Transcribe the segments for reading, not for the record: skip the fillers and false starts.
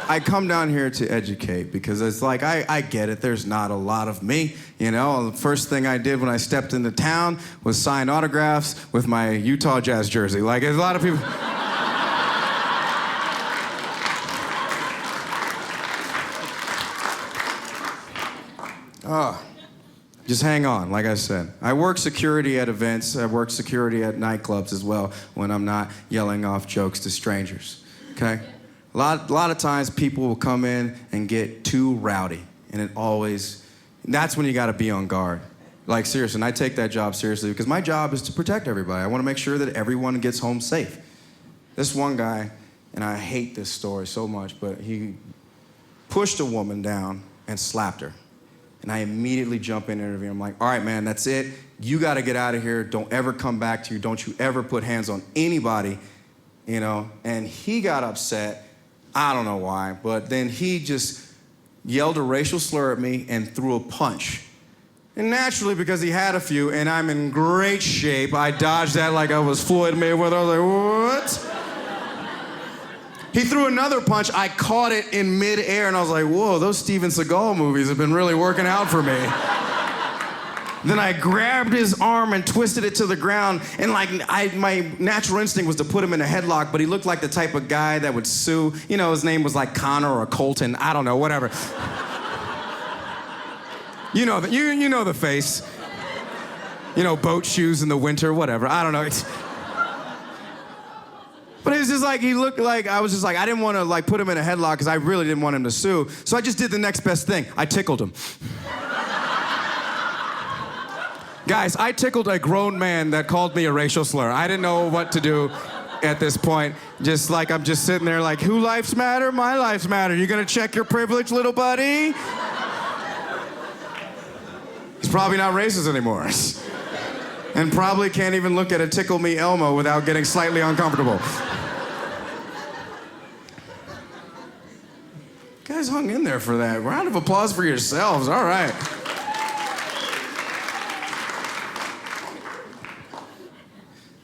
I come down here to educate because it's like, I get it. There's not a lot of me, you know? The first thing I did when I stepped into town was sign autographs with my Utah Jazz jersey. Like, there's a lot of people. Just hang on, like I said. I work security at events. I work security at nightclubs as well when I'm not yelling off jokes to strangers, okay? A lot of times people will come in and get too rowdy, and that's when you gotta be on guard. Like, seriously, and I take that job seriously because my job is to protect everybody. I wanna make sure that everyone gets home safe. This one guy, and I hate this story so much, but he pushed a woman down and slapped her. And I immediately jump in and interview. I'm like, all right, man, that's it. You gotta get out of here. Don't ever come back to you. Don't you ever put hands on anybody, you know? And he got upset. I don't know why, but then he just yelled a racial slur at me and threw a punch. And naturally, because he had a few and I'm in great shape, I dodged that like I was Floyd Mayweather. I was like, what? He threw another punch. I caught it in midair, and I was like, whoa, those Steven Seagal movies have been really working out for me. Then I grabbed his arm and twisted it to the ground, and my natural instinct was to put him in a headlock, but he looked like the type of guy that would sue. You know, his name was like Connor or Colton, I don't know, whatever. You know the face. You know, boat shoes in the winter, whatever, I don't know. But it was just like, he looked like, I was just like, I didn't want to like put him in a headlock because I really didn't want him to sue. So I just did the next best thing. I tickled him. Guys, I tickled a grown man that called me a racial slur. I didn't know what to do at this point. Just like, I'm just sitting there like, who lives matter? My lives matter. You gonna check your privilege, little buddy? He's probably not racist anymore. And probably can't even look at a Tickle Me Elmo without getting slightly uncomfortable. You guys hung in there for that. Round of applause for yourselves, all right.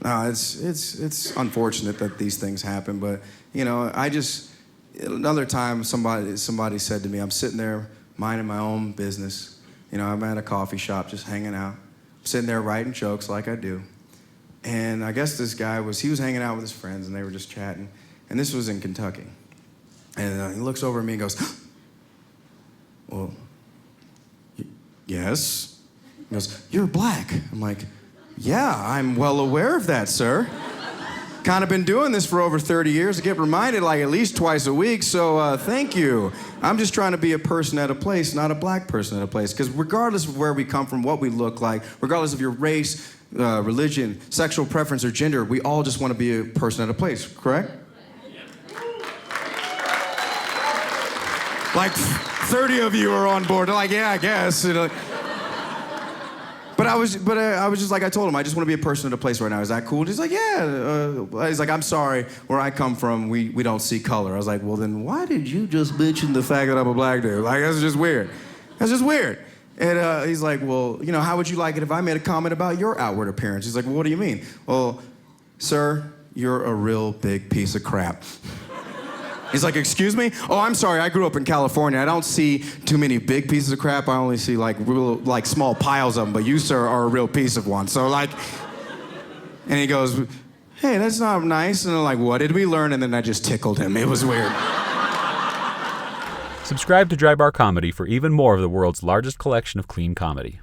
No, it's unfortunate that these things happen, but you know, another time somebody said to me, I'm sitting there minding my own business. You know, I'm at a coffee shop just hanging out. Sitting there writing jokes like I do. And I guess this guy he was hanging out with his friends and they were just chatting. And this was in Kentucky. And he looks over at me and goes, well, yes? He goes, you're black. I'm like, yeah, I'm well aware of that, sir. Kind of been doing this for over 30 years. I get reminded like at least twice a week, so thank you. I'm just trying to be a person at a place, not a black person at a place. Because regardless of where we come from, what we look like, regardless of your race, religion, sexual preference, or gender, we all just want to be a person at a place, correct? Like 30 of you are on board. They're like, yeah, I guess. You know. But I was just like, I told him, I just want to be a person at a place right now. Is that cool? And he's like, yeah. He's like, I'm sorry, where I come from, we don't see color. I was like, well, then why did you just mention the fact that I'm a black dude? Like, that's just weird. That's just weird. And he's like, well, you know, how would you like it if I made a comment about your outward appearance? He's like, well, what do you mean? Well, sir, you're a real big piece of crap. He's like, excuse me? Oh, I'm sorry, I grew up in California. I don't see too many big pieces of crap. I only see like small piles of them, but you, sir, are a real piece of one. So like, and he goes, hey, that's not nice. And I'm like, what did we learn? And then I just tickled him. It was weird. Subscribe to Dry Bar Comedy for even more of the world's largest collection of clean comedy.